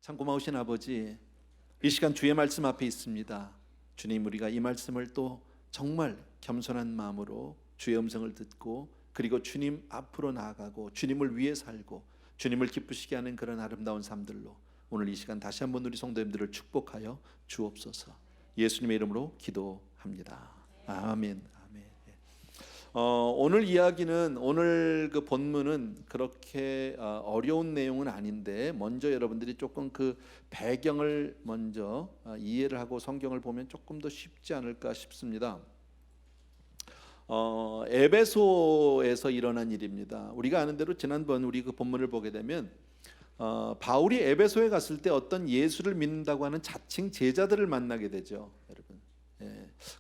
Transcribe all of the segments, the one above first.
참 고마우신 아버지, 이 시간 주의 말씀 앞에 있습니다. 주님, 우리가 이 말씀을 또 정말 겸손한 마음으로 주의 음성을 듣고 그리고 주님 앞으로 나아가고 주님을 위해 살고 주님을 기쁘시게 하는 그런 아름다운 삶들로 오늘 이 시간 다시 한번 우리 성도님들을 축복하여 주옵소서. 예수님의 이름으로 기도합니다. 아멘. 오늘 이야기는, 오늘 그 본문은 그렇게 어려운 내용은 아닌데 먼저 여러분들이 조금 그 배경을 먼저 이해를 하고 성경을 보면 조금 더 쉽지 않을까 싶습니다. 에베소에서 일어난 일입니다. 우리가 아는 대로 지난번 우리 그 본문을 보게 되면 바울이 에베소에 갔을 때 어떤 예수를 믿는다고 하는 자칭 제자들을 만나게 되죠, 여러분.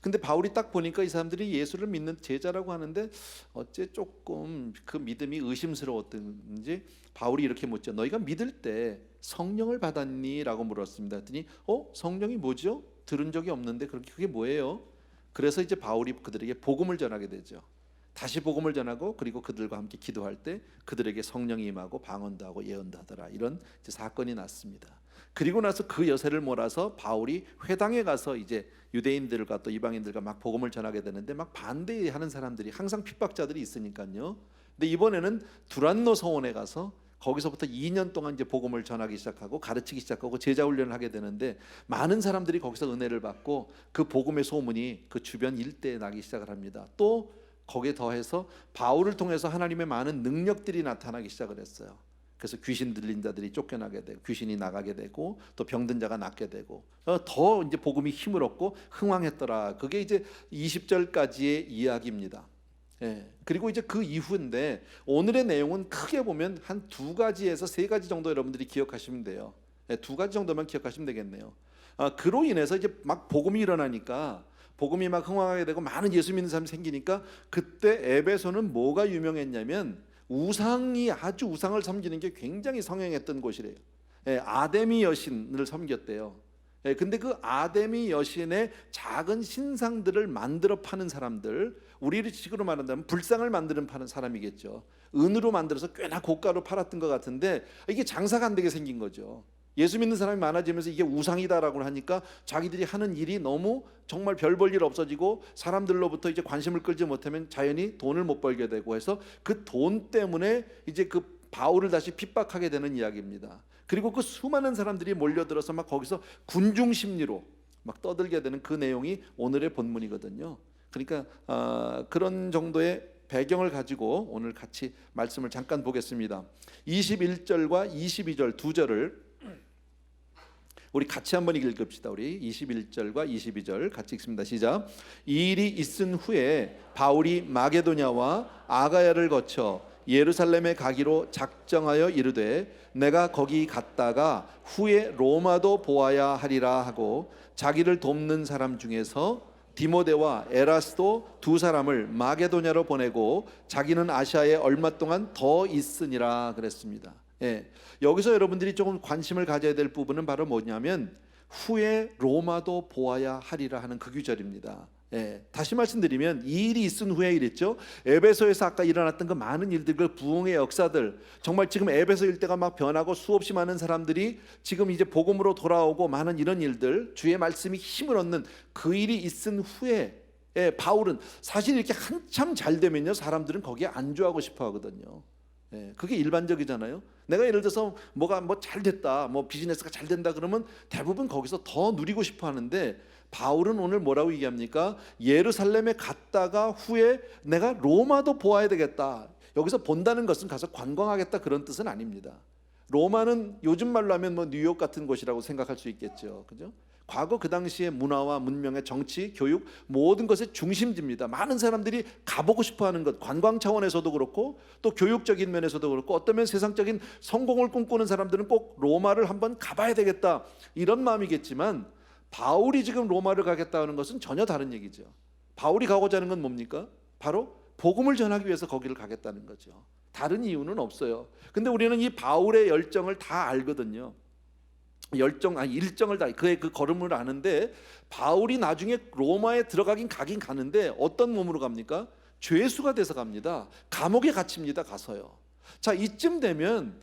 근데 바울이 딱 보니까 이 사람들이 예수를 믿는 제자라고 하는데 어째 조금 그 믿음이 의심스러웠든지 바울이 이렇게 묻죠. 너희가 믿을 때 성령을 받았니? 라고 물었습니다. 했더니 성령이 뭐죠? 들은 적이 없는데 그게 뭐예요? 그래서 이제 바울이 그들에게 복음을 전하게 되죠. 다시 복음을 전하고 그리고 그들과 함께 기도할 때 그들에게 성령이 임하고 방언도 하고 예언도 하더라. 이런 이제 사건이 났습니다. 그리고 나서 그 여세를 몰아서 바울이 회당에 가서 이제 유대인들과 또 이방인들과 막 복음을 전하게 되는데 막 반대하는 사람들이, 항상 핍박자들이 있으니까요. 근데 이번에는 두란노 서원에 가서 거기서부터 2년 동안 이제 복음을 전하기 시작하고 가르치기 시작하고 제자 훈련을 하게 되는데 많은 사람들이 거기서 은혜를 받고 그 복음의 소문이 그 주변 일대에 나기 시작을 합니다. 또 거기에 더해서 바울을 통해서 하나님의 많은 능력들이 나타나기 시작을 했어요. 그래서 귀신 들린 자들이 쫓겨나게 되고 귀신이 나가게 되고 또 병든 자가 낫게 되고 더 이제 복음이 힘을 얻고 흥왕했더라. 그게 이제 20절까지의 이야기입니다. 그리고 이제 그 이후인데 오늘의 내용은 크게 보면 한 2가지에서 3가지 정도 여러분들이 기억하시면 돼요. 2가지 정도만 기억하시면 되겠네요. 그로 인해서 이제 막 복음이 일어나니까, 복음이 막 흥왕하게 되고 많은 예수 믿는 사람이 생기니까 그때 에베소는 뭐가 유명했냐면 아주 우상을 섬기는 게 굉장히 성행했던 곳이래요. 아데미 여신을 섬겼대요. 근데 그 아데미 여신의 작은 신상들을 만들어 파는 사람들, 우리 식으로 말한다면 불상을 만드는 파는 사람이겠죠. 은으로 만들어서 꽤나 고가로 팔았던 것 같은데 이게 장사가 안 되게 생긴 거죠. 예수 믿는 사람이 많아지면서 이게 우상이다라고 하니까 자기들이 하는 일이 너무 정말 별 볼 일 없어지고 사람들로부터 이제 관심을 끌지 못하면 자연히 돈을 못 벌게 되고 해서 그 돈 때문에 이제 그 바울을 다시 핍박하게 되는 이야기입니다. 그리고 그 수많은 사람들이 몰려들어서 막 거기서 군중 심리로 막 떠들게 되는 그 내용이 오늘의 본문이거든요. 그러니까 그런 정도의 배경을 가지고 오늘 같이 말씀을 잠깐 보겠습니다. 21절과 22절 2절을 우리 같이 한번 읽읍시다. 우리 21절과 22절 같이 읽습니다. 시작. 이 일이 있은 후에 바울이 마게도냐와 아가야를 거쳐 예루살렘에 가기로 작정하여 이르되 내가 거기 갔다가 후에 로마도 보아야 하리라 하고 자기를 돕는 사람 중에서 디모데와 에라스도 2사람을 마게도냐로 보내고 자기는 아시아에 얼마 동안 더 있으니라 그랬습니다. 여기서 여러분들이 조금 관심을 가져야 될 부분은 바로 뭐냐면 후에 로마도 보아야 하리라 하는 그 구절입니다. 다시 말씀드리면 이 일이 있은 후에 이랬죠. 에베소에서 아까 일어났던 그 많은 일들, 그 부흥의 역사들, 정말 지금 에베소 일대가 막 변하고 수없이 많은 사람들이 지금 이제 복음으로 돌아오고 많은 이런 일들, 주의 말씀이 힘을 얻는 그 일이 있은 후에 바울은 사실 이렇게 한참 잘 되면요 사람들은 거기에 안주하고 싶어 하거든요. 그게 일반적이잖아요. 내가 예를 들어서 뭐가 잘 됐다, 비즈니스가 잘 된다 그러면 대부분 거기서 더 누리고 싶어 하는데 바울은 오늘 뭐라고 얘기합니까? 예루살렘에 갔다가 후에 내가 로마도 보아야 되겠다. 여기서 본다는 것은 가서 관광하겠다 그런 뜻은 아닙니다. 로마는 요즘 말로 하면 뉴욕 같은 곳이라고 생각할 수 있겠죠. 그죠? 과거 그 당시의 문화와 문명의 정치, 교육 모든 것의 중심지입니다. 많은 사람들이 가보고 싶어하는 것, 관광 차원에서도 그렇고 또 교육적인 면에서도 그렇고 어떤 면 세상적인 성공을 꿈꾸는 사람들은 꼭 로마를 한번 가봐야 되겠다 이런 마음이겠지만 바울이 지금 로마를 가겠다는 것은 전혀 다른 얘기죠. 바울이 가고자 하는 건 뭡니까? 바로 복음을 전하기 위해서 거기를 가겠다는 거죠. 다른 이유는 없어요. 근데 우리는 이 바울의 열정을 다 알거든요. 일정을 다 그의 그 걸음을 아는데 바울이 나중에 로마에 가긴 가는데 어떤 몸으로 갑니까? 죄수가 돼서 갑니다. 감옥에 갇힙니다. 가서요. 자, 이쯤 되면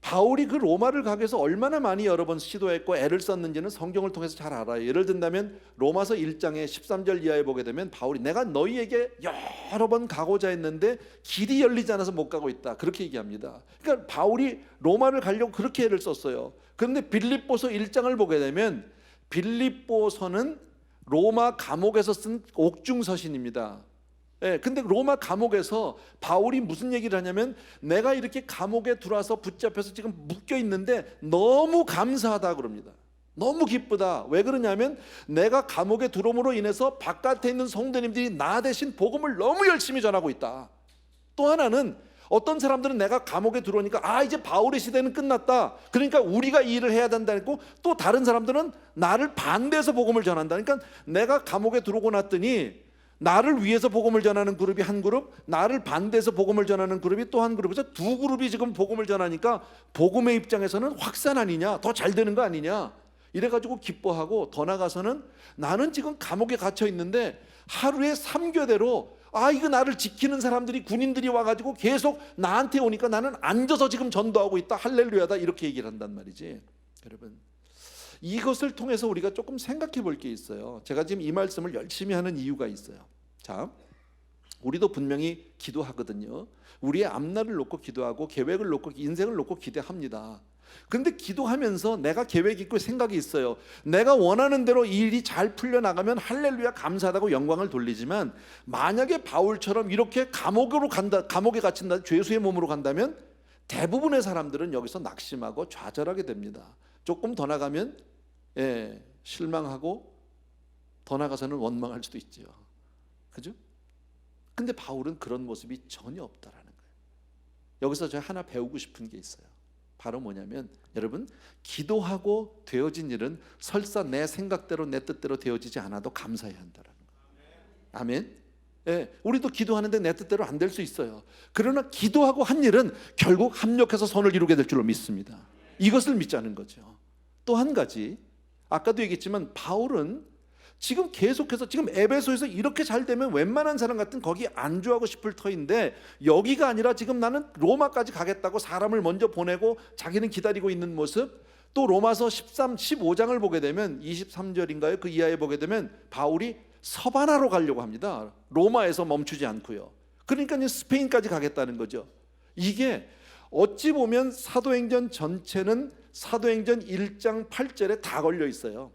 바울이 그 로마를 가기 위해서 얼마나 많이 여러 번 시도했고 애를 썼는지는 성경을 통해서 잘 알아요. 예를 든다면 로마서 1장의 13절 이하에 보게 되면 바울이 내가 너희에게 여러 번 가고자 했는데 길이 열리지 않아서 못 가고 있다, 그렇게 얘기합니다. 그러니까 바울이 로마를 가려고 그렇게 애를 썼어요. 그런데 빌립보서 1장을 보게 되면 빌립보서는 로마 감옥에서 쓴 옥중서신입니다. 근데 로마 감옥에서 바울이 무슨 얘기를 하냐면 내가 이렇게 감옥에 들어와서 붙잡혀서 지금 묶여 있는데 너무 감사하다 그럽니다. 너무 기쁘다. 왜 그러냐면 내가 감옥에 들어옴으로 인해서 바깥에 있는 성도님들이 나 대신 복음을 너무 열심히 전하고 있다. 또 하나는 어떤 사람들은 내가 감옥에 들어오니까 이제 바울의 시대는 끝났다, 그러니까 우리가 이 일을 해야 된다고, 또 다른 사람들은 나를 반대해서 복음을 전한다. 그러니까 내가 감옥에 들어오고 났더니 나를 위해서 복음을 전하는 그룹이 한 그룹, 나를 반대해서 복음을 전하는 그룹이 또 한 그룹에서 두 그룹이 지금 복음을 전하니까 복음의 입장에서는 확산 아니냐, 더 잘 되는 거 아니냐, 이래가지고 기뻐하고, 더 나가서는 나는 지금 감옥에 갇혀 있는데 하루에 3교대로 이거 나를 지키는 사람들이, 군인들이 와가지고 계속 나한테 오니까 나는 앉아서 지금 전도하고 있다, 할렐루야다, 이렇게 얘기를 한단 말이지. 여러분, 이것을 통해서 우리가 조금 생각해 볼 게 있어요. 제가 지금 이 말씀을 열심히 하는 이유가 있어요. 자, 우리도 분명히 기도하거든요. 우리의 앞날을 놓고 기도하고 계획을 놓고 인생을 놓고 기대합니다. 그런데 기도하면서 내가 계획이 있고 생각이 있어요. 내가 원하는 대로 이 일이 잘 풀려나가면 할렐루야 감사하다고 영광을 돌리지만, 만약에 바울처럼 이렇게 감옥에 갇힌다, 죄수의 몸으로 간다면 대부분의 사람들은 여기서 낙심하고 좌절하게 됩니다. 조금 더 나가면 실망하고, 더 나가서는 원망할 수도 있죠. 그죠? 근데 바울은 그런 모습이 전혀 없다라는 거예요. 여기서 제가 하나 배우고 싶은 게 있어요. 바로 뭐냐면, 여러분, 기도하고 되어진 일은 설사 내 생각대로 내 뜻대로 되어지지 않아도 감사해야 한다라는 거예요. 아멘. 우리도 기도하는데 내 뜻대로 안 될 수 있어요. 그러나 기도하고 한 일은 결국 합력해서 선을 이루게 될 줄로 믿습니다. 이것을 믿자는 거죠. 또 한 가지, 아까도 얘기했지만 바울은 지금 계속해서 지금 에베소에서 이렇게 잘 되면 웬만한 사람 같은 거기 안주하고 싶을 터인데, 여기가 아니라 지금 나는 로마까지 가겠다고 사람을 먼저 보내고 자기는 기다리고 있는 모습, 또 로마서 15장을 보게 되면 23절인가요? 그 이하에 보게 되면 바울이 서바나로 가려고 합니다. 로마에서 멈추지 않고요. 그러니까 이제 스페인까지 가겠다는 거죠. 이게 어찌 보면 사도행전 전체는 사도행전 1장 8절에 다 걸려 있어요.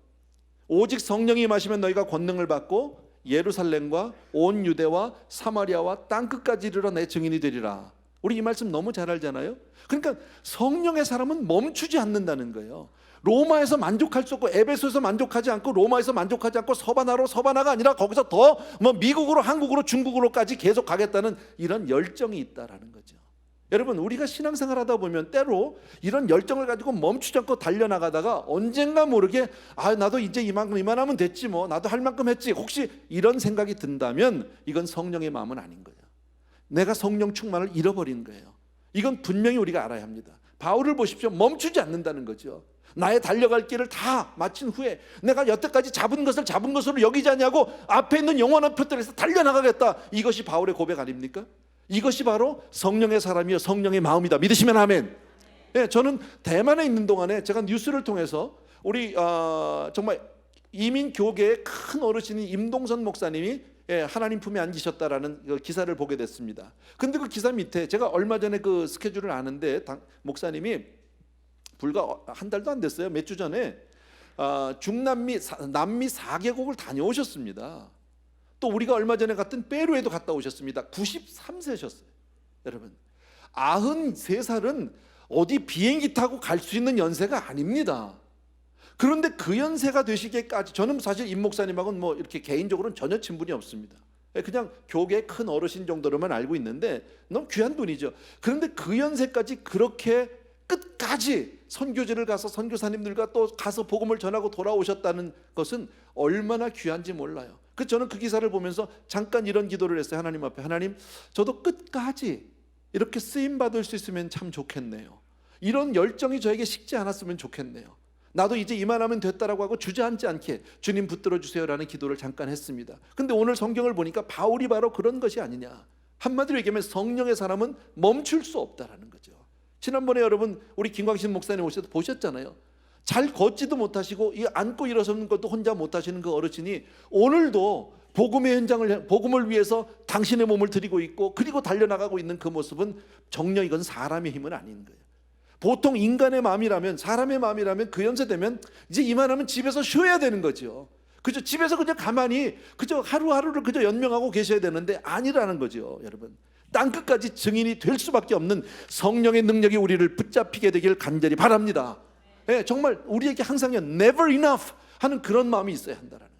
오직 성령이 임하시면 너희가 권능을 받고 예루살렘과 온 유대와 사마리아와 땅끝까지 이르러 내 증인이 되리라. 우리 이 말씀 너무 잘 알잖아요. 그러니까 성령의 사람은 멈추지 않는다는 거예요. 로마에서 만족할 수 없고 에베소에서 만족하지 않고 로마에서 만족하지 않고 서바나가 아니라 거기서 더 미국으로, 한국으로, 중국으로까지 계속 가겠다는 이런 열정이 있다라는 거죠. 여러분, 우리가 신앙생활 하다 보면 때로 이런 열정을 가지고 멈추지 않고 달려나가다가 언젠가 모르게 나도 이제 이만하면 됐지, 나도 할 만큼 했지, 혹시 이런 생각이 든다면 이건 성령의 마음은 아닌 거예요. 내가 성령 충만을 잃어버린 거예요. 이건 분명히 우리가 알아야 합니다. 바울을 보십시오. 멈추지 않는다는 거죠. 나의 달려갈 길을 다 마친 후에 내가 여태까지 잡은 것으로 여기지 않냐고 앞에 있는 영원한 표들에서 달려나가겠다. 이것이 바울의 고백 아닙니까? 이것이 바로 성령의 사람이요 성령의 마음이다. 믿으시면 아멘. 저는 대만에 있는 동안에 제가 뉴스를 통해서 우리 정말 이민 교계의 큰 어르신인 임동선 목사님이 하나님 품에 앉으셨다라는 그 기사를 보게 됐습니다. 근데 그 기사 밑에 제가 얼마 전에 그 스케줄을 아는데 목사님이 불과 한 달도 안 됐어요. 몇 주 전에 남미 4개국을 다녀오셨습니다. 또 우리가 얼마 전에 갔던 페루에도 갔다 오셨습니다. 93세셨어요. 여러분, 93살은 어디 비행기 타고 갈 수 있는 연세가 아닙니다. 그런데 그 연세가 되시기까지, 저는 사실 임 목사님하고는 이렇게 개인적으로는 전혀 친분이 없습니다. 그냥 교계의 큰 어르신 정도로만 알고 있는데 너무 귀한 분이죠. 그런데 그 연세까지 그렇게 끝까지 선교지를 가서 선교사님들과 또 가서 복음을 전하고 돌아오셨다는 것은 얼마나 귀한지 몰라요. 저는 그 기사를 보면서 잠깐 이런 기도를 했어요. 하나님 앞에, 하나님, 저도 끝까지 이렇게 쓰임 받을 수 있으면 참 좋겠네요. 이런 열정이 저에게 식지 않았으면 좋겠네요. 나도 이제 이만하면 됐다라고 하고 주저앉지 않게 주님 붙들어 주세요라는 기도를 잠깐 했습니다. 근데 오늘 성경을 보니까 바울이 바로 그런 것이 아니냐. 한마디로 얘기하면 성령의 사람은 멈출 수 없다라는 거죠. 지난번에 여러분 우리 김광신 목사님 오셔서 보셨잖아요. 잘 걷지도 못하시고 이 앉고 일어서는 것도 혼자 못하시는 그 어르신이 오늘도 복음의 현장을, 복음을 위해서 당신의 몸을 드리고 있고 그리고 달려나가고 있는 그 모습은 정녕 이건 사람의 힘은 아닌 거예요. 보통 인간의 마음이라면, 사람의 마음이라면 그 연세 되면 이제 이만하면 집에서 쉬어야 되는 거죠. 그죠? 집에서 그냥 가만히 그저 하루하루를 그저 연명하고 계셔야 되는데 아니라는 거죠. 여러분, 땅끝까지 증인이 될 수밖에 없는 성령의 능력이 우리를 붙잡히게 되길 간절히 바랍니다. 예, 정말 우리에게 항상 never enough 하는 그런 마음이 있어야 한다라는,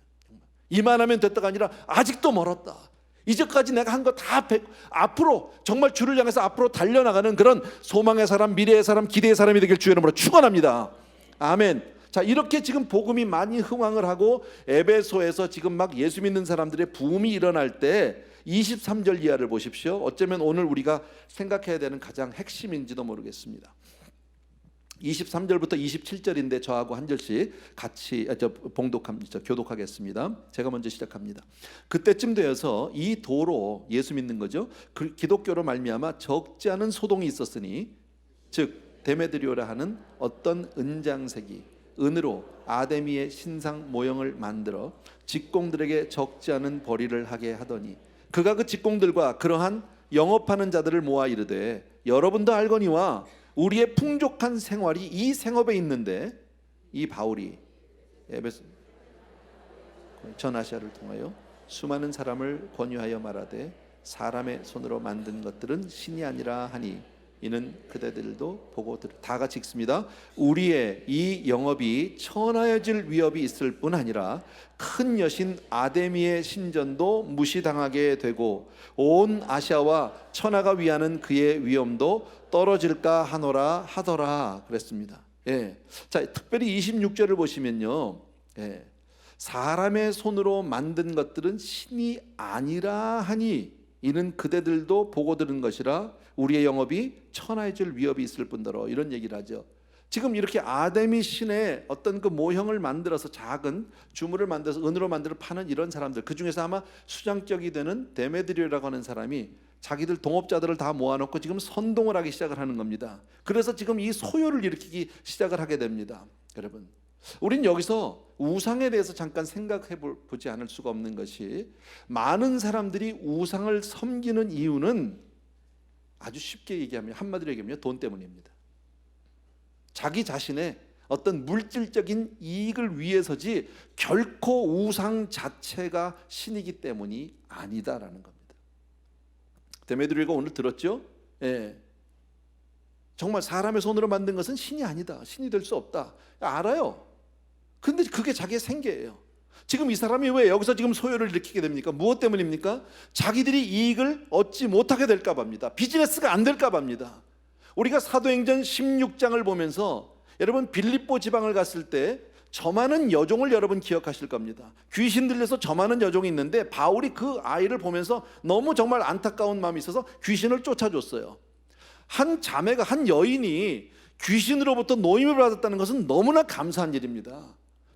이만하면 됐다가 아니라 아직도 멀었다, 이제까지 내가 한 거 다 앞으로 정말 주를 향해서 앞으로 달려나가는 그런 소망의 사람, 미래의 사람, 기대의 사람이 되길 주의 이름으로 축원합니다. 아멘. 자, 이렇게 지금 복음이 많이 흥황을 하고 에베소에서 지금 막 예수 믿는 사람들의 부음이 일어날 때 23절 이하를 보십시오. 어쩌면 오늘 우리가 생각해야 되는 가장 핵심인지도 모르겠습니다. 23절부터 27절인데 저하고 한 절씩 같이 교독하겠습니다. 제가 먼저 시작합니다. 그때쯤 되어서 이 도로, 예수 믿는 거죠, 그 기독교로 말미암아 적지 않은 소동이 있었으니, 즉 데메드리오라 하는 어떤 은장색이 은으로 아데미의 신상 모형을 만들어 직공들에게 적지 않은 벌이를 하게 하더니, 그가 그 직공들과 그러한 영업하는 자들을 모아 이르되, 여러분도 알거니와 우리의 풍족한 생활이 이 생업에 있는데, 이 바울이 에베소 전 아시아를 통하여 수많은 사람을 권유하여 말하되, 사람의 손으로 만든 것들은 신이 아니라 하니 이는 그대들도 보고 다 같이 읽습니다. 우리의 이 영업이 천하여질 위협이 있을 뿐 아니라 큰 여신 아데미의 신전도 무시당하게 되고 온 아시아와 천하가 위하는 그의 위엄도 떨어질까 하노라 하더라 그랬습니다. 예. 자, 특별히 26절을 보시면요, 예, 사람의 손으로 만든 것들은 신이 아니라 하니 이는 그대들도 보고 들은 것이라 우리의 영업이 천하여질 위협이 있을 뿐더러, 이런 얘기를 하죠. 지금 이렇게 아데미 신의 어떤 그 모형을 만들어서 작은 주물을 만들어서 은으로 만들어 파는 이런 사람들, 그 중에서 아마 수장격이 되는 데메드리오라고 하는 사람이 자기들 동업자들을 다 모아놓고 지금 선동을 하기 시작을 하는 겁니다. 그래서 지금 이 소요를 일으키기 시작을 하게 됩니다. 여러분, 우린 여기서 우상에 대해서 잠깐 생각해 보지 않을 수가 없는 것이, 많은 사람들이 우상을 섬기는 이유는 아주 쉽게 얘기하면, 한마디로 얘기하면 돈 때문입니다. 자기 자신의 어떤 물질적인 이익을 위해서지 결코 우상 자체가 신이기 때문이 아니다라는 겁니다. 데메드리오가 오늘 들었죠? 예. 정말 사람의 손으로 만든 것은 신이 아니다, 신이 될 수 없다, 알아요. 근데 그게 자기의 생계예요. 지금 이 사람이 왜 여기서 지금 소요를 일으키게 됩니까? 무엇 때문입니까? 자기들이 이익을 얻지 못하게 될까 봐입니다. 비즈니스가 안 될까 봐입니다. 우리가 사도행전 16장을 보면서, 여러분 빌립보 지방을 갔을 때 저 많은 여종을 여러분 기억하실 겁니다. 귀신 들려서 저 많은 여종이 있는데 바울이 그 아이를 보면서 너무 정말 안타까운 마음이 있어서 귀신을 쫓아줬어요. 한 자매가, 한 여인이 귀신으로부터 노임을 받았다는 것은 너무나 감사한 일입니다.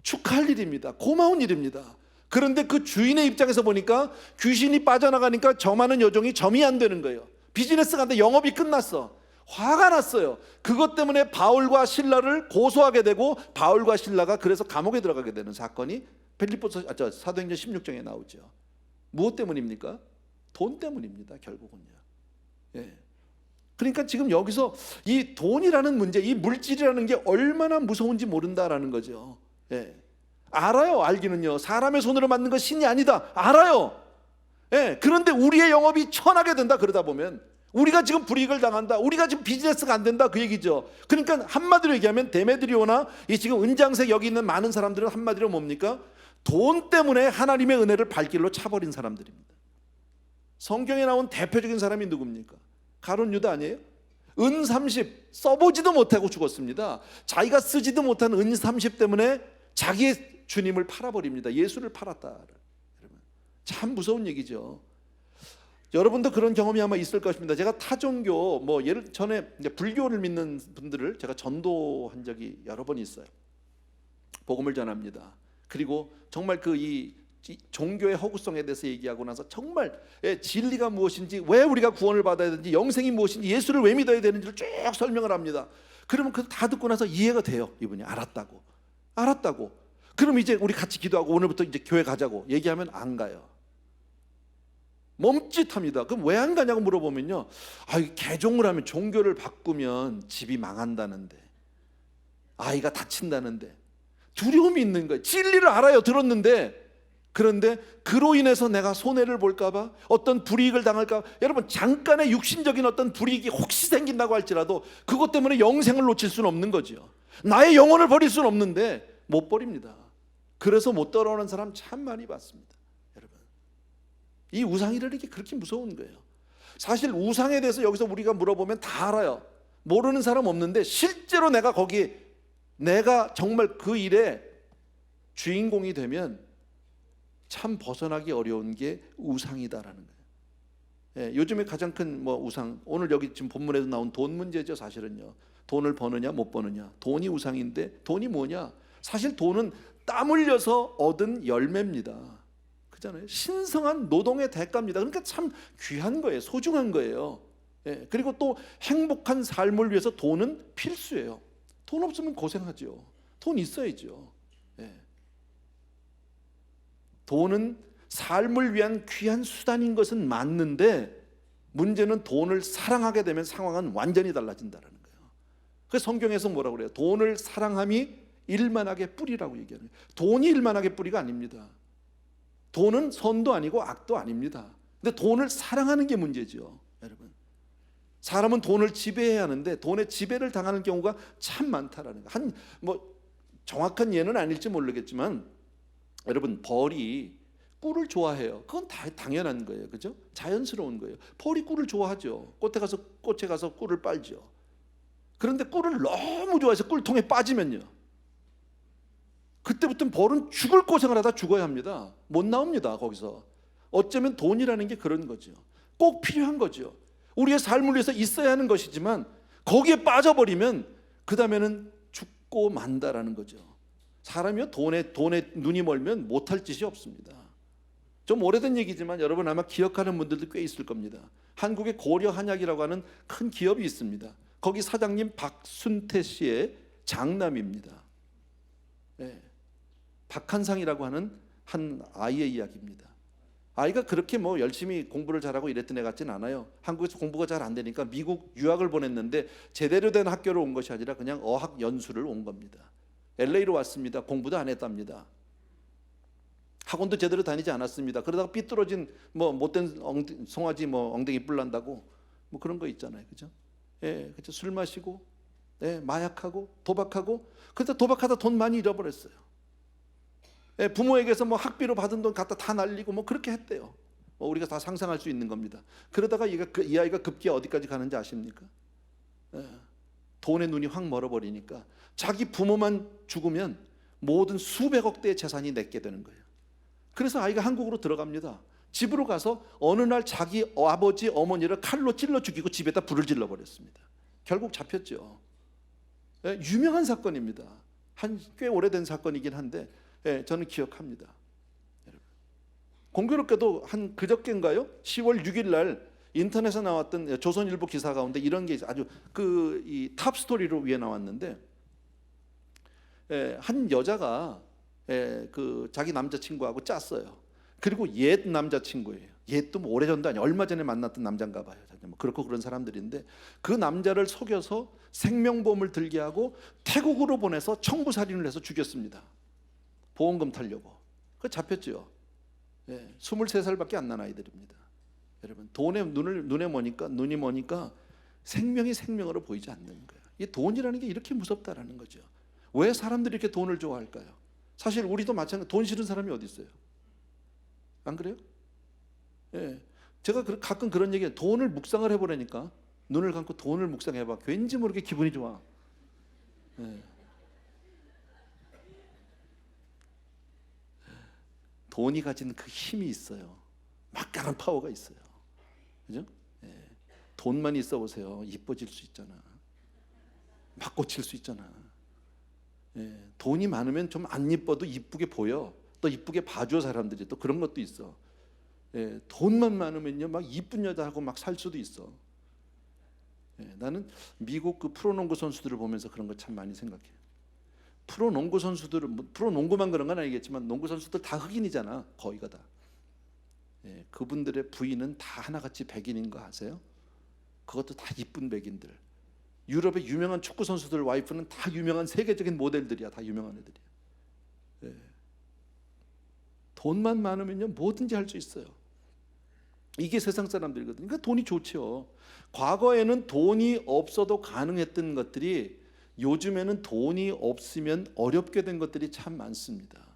축하할 일입니다. 고마운 일입니다. 그런데 그 주인의 입장에서 보니까 귀신이 빠져나가니까 저 많은 여종이 점이 안 되는 거예요. 비즈니스가 안 돼, 영업이 끝났어. 화가 났어요. 그것 때문에 바울과 실라를 고소하게 되고 바울과 실라가 그래서 감옥에 들어가게 되는 사건이 사도행전 16장에 나오죠. 무엇 때문입니까? 돈 때문입니다. 결국은요. 예. 그러니까 지금 여기서 이 돈이라는 문제, 이 물질이라는 게 얼마나 무서운지 모른다라는 거죠. 예. 알아요. 알기는요. 사람의 손으로 만든 것 신이 아니다, 알아요. 예. 그런데 우리의 영업이 천하게 된다 그러다 보면 우리가 지금 불이익을 당한다, 우리가 지금 비즈니스가 안 된다, 그 얘기죠. 그러니까 한마디로 얘기하면 데메드리오나 이 지금 은장색 여기 있는 많은 사람들은 한마디로 뭡니까? 돈 때문에 하나님의 은혜를 발길로 차버린 사람들입니다. 성경에 나온 대표적인 사람이 누굽니까? 가룟 유다 아니에요? 은 30 써보지도 못하고 죽었습니다. 자기가 쓰지도 못한 은 30 때문에 자기의 주님을 팔아버립니다. 예수를 팔았다. 참 무서운 얘기죠. 여러분도 그런 경험이 아마 있을 것입니다. 제가 타종교, 예를 전에 불교를 믿는 분들을 제가 전도한 적이 여러 번 있어요. 복음을 전합니다. 그리고 정말 이 종교의 허구성에 대해서 얘기하고 나서 정말 진리가 무엇인지, 왜 우리가 구원을 받아야 되는지, 영생이 무엇인지, 예수를 왜 믿어야 되는지를 쭉 설명을 합니다. 그러면 그 다 듣고 나서 이해가 돼요. 이분이 알았다고. 그럼 이제 우리 같이 기도하고 오늘부터 이제 교회 가자고 얘기하면 안 가요. 멈칫합니다. 그럼 왜 안 가냐고 물어보면요, 개종을 하면, 종교를 바꾸면 집이 망한다는데, 아이가 다친다는데 두려움이 있는 거예요. 진리를 알아요. 들었는데. 그런데 그로 인해서 내가 손해를 볼까봐, 어떤 불이익을 당할까. 여러분, 잠깐의 육신적인 어떤 불이익이 혹시 생긴다고 할지라도 그것 때문에 영생을 놓칠 수는 없는 거죠. 나의 영혼을 버릴 수는 없는데 못 버립니다. 그래서 못 따라오는 사람 참 많이 봤습니다. 여러분, 이 우상이라는 게 그렇게 무서운 거예요. 사실 우상에 대해서 여기서 우리가 물어보면 다 알아요. 모르는 사람 없는데, 실제로 내가 정말 그 일에 주인공이 되면 참 벗어나기 어려운 게 우상이다라는 거예요. 요즘에 가장 큰 우상, 오늘 여기 지금 본문에도 나온 돈 문제죠. 사실은요, 돈을 버느냐 못 버느냐, 돈이 우상인데 돈이 뭐냐? 사실 돈은 땀 흘려서 얻은 열매입니다. 그잖아요. 신성한 노동의 대가입니다. 그러니까 참 귀한 거예요. 소중한 거예요. 그리고 또 행복한 삶을 위해서 돈은 필수예요. 돈 없으면 고생하죠. 돈 있어야죠. 돈은 삶을 위한 귀한 수단인 것은 맞는데, 문제는 돈을 사랑하게 되면 상황은 완전히 달라진다는 거예요. 그래서 성경에서 뭐라고 그래요? 돈을 사랑함이 일만하게 뿌리라고 얘기하는 거예요. 돈이 일만하게 뿌리가 아닙니다. 돈은 선도 아니고 악도 아닙니다. 근데 돈을 사랑하는 게 문제죠. 여러분, 사람은 돈을 지배해야 하는데 돈의 지배를 당하는 경우가 참 많다라는 거예요. 정확한 예는 아닐지 모르겠지만, 여러분, 벌이 꿀을 좋아해요. 그건 다 당연한 거예요. 그죠? 자연스러운 거예요. 벌이 꿀을 좋아하죠. 꽃에 가서 꿀을 빨죠. 그런데 꿀을 너무 좋아해서 꿀통에 빠지면요, 그때부터는 벌은 죽을 고생을 하다 죽어야 합니다. 못 나옵니다. 거기서. 어쩌면 돈이라는 게 그런 거죠. 꼭 필요한 거죠. 우리의 삶을 위해서 있어야 하는 것이지만 거기에 빠져버리면 그 다음에는 죽고 만다라는 거죠. 사람이요, 돈에 눈이 멀면 못할 짓이 없습니다. 좀 오래된 얘기지만 여러분 아마 기억하는 분들도 꽤 있을 겁니다. 한국에 고려 한약이라고 하는 큰 기업이 있습니다. 거기 사장님 박순태 씨의 장남입니다. 박한상이라고 하는 한 아이의 이야기입니다. 아이가 그렇게 열심히 공부를 잘하고 이랬던 애 같진 않아요. 한국에서 공부가 잘 안 되니까 미국 유학을 보냈는데, 제대로 된 학교를 온 것이 아니라 그냥 어학 연수를 온 겁니다. LA로 왔습니다. 공부도 안 했답니다. 학원도 제대로 다니지 않았습니다. 그러다가 삐뚤어진 못된 송아지 엉덩이 뿔난다고 그런 거 있잖아요. 그죠? 그죠? 술 마시고, 마약하고, 도박하고, 그러다 도박하다 돈 많이 잃어버렸어요. 부모에게서 학비로 받은 돈 갖다 다 날리고 그렇게 했대요. 우리가 다 상상할 수 있는 겁니다. 그러다가 이 아이가 급기야 어디까지 가는지 아십니까? 돈에 눈이 확 멀어버리니까 자기 부모만 죽으면 모든 수백억 대의 재산이 내게 되는 거예요. 그래서 아이가 한국으로 들어갑니다. 집으로 가서 어느 날 자기 아버지 어머니를 칼로 찔러 죽이고 집에다 불을 질러 버렸습니다. 결국 잡혔죠. 유명한 사건입니다. 꽤 오래된 사건이긴 한데 저는 기억합니다. 공교롭게도 그저께인가요? 10월 6일 날 인터넷에 나왔던 조선일보 기사 가운데 이런 게 아주 이 탑 스토리로 위에 나왔는데, 한 여자가 자기 남자친구하고 짰어요. 그리고 옛 남자친구예요. 옛도 오래전도 아니에요. 얼마 전에 만났던 남자인가 봐요. 그렇고 그런 사람들인데, 그 남자를 속여서 생명보험을 들게 하고 태국으로 보내서 청부살인을 해서 죽였습니다. 보험금 타려고. 그 잡혔죠. 23살밖에 안 난 아이들입니다. 여러분, 눈이 머니까 생명이 생명으로 보이지 않는 거예요. 이 돈이라는 게 이렇게 무섭다라는 거죠. 왜 사람들이 이렇게 돈을 좋아할까요? 사실 우리도 마찬가지. 돈 싫은 사람이 어디 있어요? 안 그래요? 제가 가끔 그런 얘기해요. 돈을 묵상을 해보라니까. 눈을 감고 돈을 묵상해봐. 왠지 모르게 기분이 좋아. 돈이 가진 그 힘이 있어요. 막강한 파워가 있어요. 그죠? 돈만 있어 보세요. 이뻐질 수 있잖아. 막 꽂힐 수 있잖아. 돈이 많으면 좀 안 이뻐도 이쁘게 보여. 또 또 이쁘게 봐줘 사람들이. 또 그런 것도 있어. 예, 돈만 많으면요 막 이쁜 여자하고 막 살 수도 있어. 예, 나는 미국 그 프로농구 선수들을 보면서 그런 거 참 많이 생각해. 프로농구 선수들은 뭐 프로농구만 그런 건 아니겠지만 농구 선수들 다 흑인이잖아. 거의가 다. 예, 그분들의 부인은 다 하나같이 백인인 거 아세요? 그것도 다 이쁜 백인들. 유럽의 유명한 축구 선수들 와이프는 다 유명한 세계적인 모델들이야. 다 유명한 애들이야. 예. 돈만 많으면요 뭐든지 할 수 있어요. 이게 세상 사람들이거든요. 그러니까 돈이 좋죠. 과거에는 돈이 없어도 가능했던 것들이 요즘에는 돈이 없으면 어렵게 된 것들이 참 많습니다.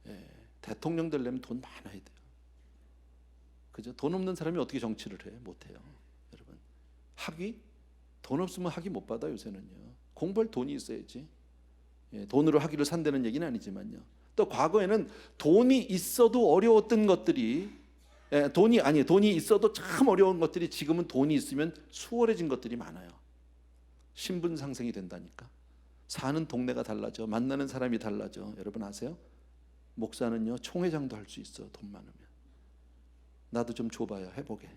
예. 대통령 되려면 돈 많아야 돼요. 그죠? 돈 없는 사람이 어떻게 정치를 해? 못해요. 여러분, 학위? 돈 없으면 학위 못 받아 요새는요. 공부할 돈이 있어야지. 예, 돈으로 학위를 산다는 얘기는 아니지만요. 또 과거에는 돈이 있어도 어려웠던 것들이 돈이 있어도 참 어려운 것들이 지금은 돈이 있으면 수월해진 것들이 많아요. 신분 상승이 된다니까. 사는 동네가 달라져. 만나는 사람이 달라져. 여러분 아세요? 목사는요 총회장도 할 수 있어. 돈 많으면. 나도 좀 줘봐요. 해보게.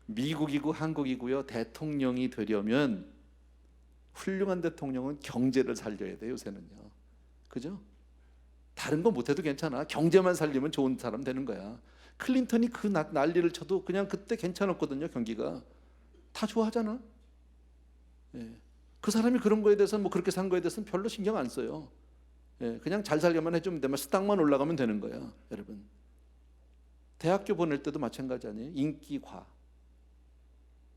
미국이고 한국이고요. 대통령이 되려면 훌륭한 대통령은 경제를 살려야 돼요. 요새는요. 그죠? 다른 거 못해도 괜찮아. 경제만 살리면 좋은 사람 되는 거야. 클린턴이 그 난리를 쳐도 그냥 그때 괜찮았거든요. 경기가 다 좋아하잖아. 예. 그 사람이 그런 거에 대해서는 뭐 그렇게 산 거에 대해서는 별로 신경 안 써요. 예. 그냥 잘 살려만 해주면 되면 스탁만 올라가면 되는 거야. 여러분 대학교 보낼 때도 마찬가지 아니에요? 인기과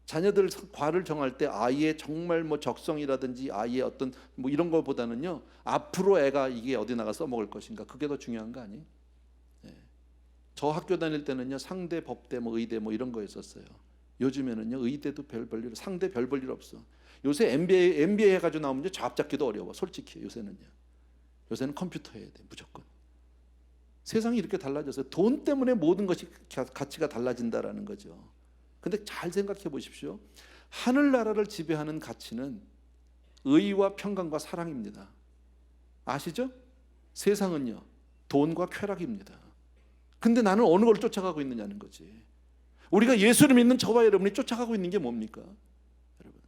자녀들 과를 정할 때 아이의 정말 뭐 적성이라든지 아이의 어떤 뭐 이런 것보다는요 앞으로 애가 이게 어디 나가 써먹을 것인가 그게 더 중요한 거 아니에요? 네. 저 학교 다닐 때는요 상대, 법대, 뭐 의대 뭐 이런 거였었어요. 요즘에는요 의대도 별 볼 일, 상대 별 볼 일 없어. 요새 MBA 해가지고 나오면 잡 잡기도 어려워. 솔직히 요새는요. 요새는 컴퓨터 해야 돼 무조건. 세상이 이렇게 달라졌어요. 돈 때문에 모든 것이 가치가 달라진다라는 거죠. 근데 잘 생각해 보십시오. 하늘나라를 지배하는 가치는 의와 평강과 사랑입니다. 아시죠? 세상은요 돈과 쾌락입니다. 근데 나는 어느 걸 쫓아가고 있느냐는 거지. 우리가 예수를 믿는 저와 여러분이 쫓아가고 있는 게 뭡니까? 여러분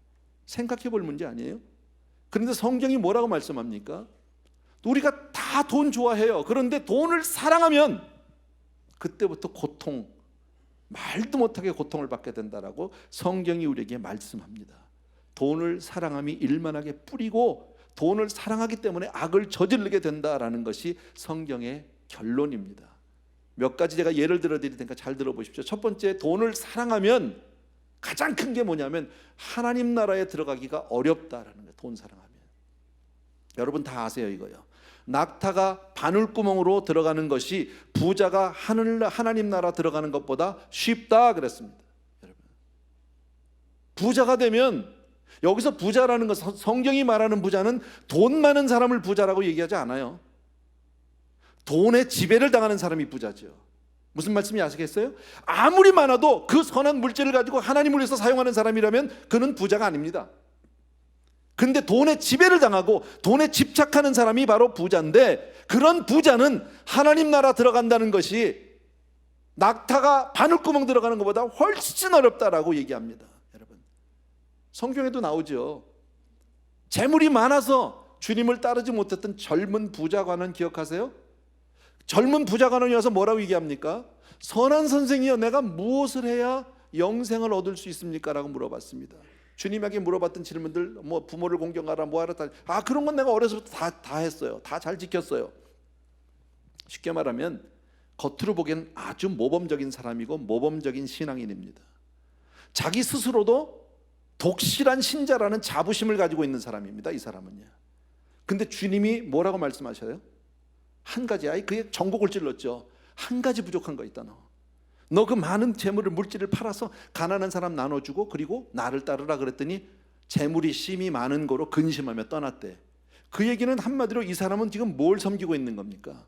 생각해 볼 문제 아니에요? 그런데 성경이 뭐라고 말씀합니까? 우리가 다 돈 좋아해요. 그런데 돈을 사랑하면 그때부터 고통, 말도 못하게 고통을 받게 된다라고 성경이 우리에게 말씀합니다. 돈을 사랑함이 일만하게 뿌리고 돈을 사랑하기 때문에 악을 저지르게 된다라는 것이 성경의 결론입니다. 몇 가지 제가 예를 들어 드릴 테니까 잘 들어보십시오. 첫 번째, 돈을 사랑하면 가장 큰 게 뭐냐면 하나님 나라에 들어가기가 어렵다라는 거예요. 돈 사랑하면. 여러분 다 아세요 이거요. 낙타가 바늘구멍으로 들어가는 것이 부자가 하나님 나라 들어가는 것보다 쉽다 그랬습니다. 여러분 부자가 되면 여기서 부자라는 것, 성경이 말하는 부자는 돈 많은 사람을 부자라고 얘기하지 않아요. 돈의 지배를 당하는 사람이 부자죠. 무슨 말씀인지 아시겠어요? 아무리 많아도 그 선한 물질을 가지고 하나님을 위해서 사용하는 사람이라면 그는 부자가 아닙니다. 근데 돈에 지배를 당하고 돈에 집착하는 사람이 바로 부자인데, 그런 부자는 하나님 나라 들어간다는 것이 낙타가 바늘구멍 들어가는 것보다 훨씬 어렵다라고 얘기합니다. 여러분 성경에도 나오죠. 재물이 많아서 주님을 따르지 못했던 젊은 부자관은 기억하세요? 젊은 부자관원이 와서 뭐라고 얘기합니까? 선한 선생이여, 내가 무엇을 해야 영생을 얻을 수 있습니까? 라고 물어봤습니다. 주님에게 물어봤던 질문들, 뭐 부모를 공경하라, 뭐하라, 그런 건 내가 어려서부터 다 했어요. 다 잘 지켰어요. 쉽게 말하면 겉으로 보기엔 아주 모범적인 사람이고 모범적인 신앙인입니다. 자기 스스로도 독실한 신자라는 자부심을 가지고 있는 사람입니다. 이 사람은요. 근데 주님이 뭐라고 말씀하셔요? 한 가지, 그게 전곡을 찔렀죠. 한 가지 부족한 거 있다. 너 그 많은 재물을, 물질을 팔아서 가난한 사람 나눠주고 그리고 나를 따르라 그랬더니 재물이 심이 많은 거로 근심하며 떠났대. 그 얘기는 한마디로 이 사람은 지금 뭘 섬기고 있는 겁니까?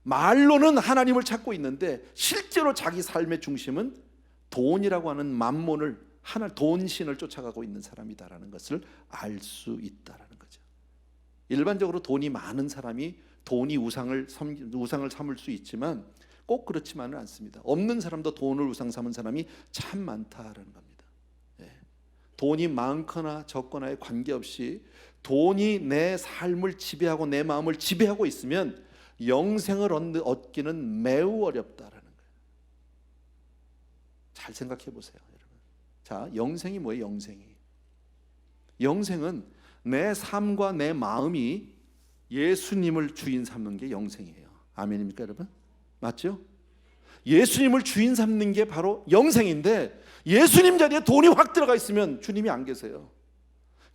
말로는 하나님을 찾고 있는데 실제로 자기 삶의 중심은 돈이라고 하는 만몬을, 돈신을 쫓아가고 있는 사람이다라는 것을 알 수 있다라는 거죠. 일반적으로 돈이 많은 사람이 돈이 우상을 삼을 수 있지만 꼭 그렇지만은 않습니다. 없는 사람도 돈을 우상 삼은 사람이 참 많다라는 겁니다. 예. 돈이 많거나 적거나에 관계없이 돈이 내 삶을 지배하고 내 마음을 지배하고 있으면 영생을 얻기는 매우 어렵다라는 거예요. 잘 생각해 보세요, 여러분. 자, 영생이 뭐예요? 영생은 내 삶과 내 마음이 예수님을 주인 삼는 게 영생이에요. 아멘입니까, 여러분? 맞죠? 예수님을 주인 삼는 게 바로 영생인데, 예수님 자리에 돈이 확 들어가 있으면 주님이 안 계세요.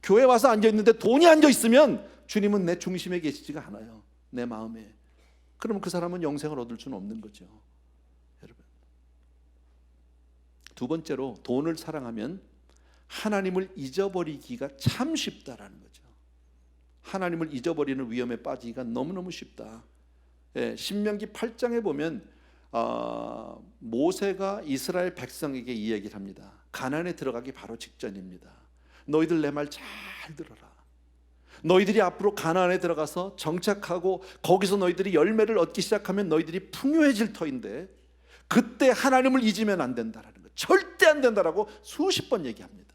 교회 와서 앉아 있는데 돈이 앉아 있으면 주님은 내 중심에 계시지가 않아요. 내 마음에. 그러면 그 사람은 영생을 얻을 수는 없는 거죠, 여러분. 두 번째로, 돈을 사랑하면 하나님을 잊어버리기가 참 쉽다라는 거죠. 하나님을 잊어버리는 위험에 빠지기가 너무너무 쉽다. 예, 신명기 8장에 보면 모세가 이스라엘 백성에게 이 얘기를 합니다. 가나안에 들어가기 바로 직전입니다. 너희들 내 말 잘 들어라. 너희들이 앞으로 가나안에 들어가서 정착하고 거기서 너희들이 열매를 얻기 시작하면 너희들이 풍요해질 터인데 그때 하나님을 잊으면 안 된다라는 거, 절대 안 된다라고 수십 번 얘기합니다.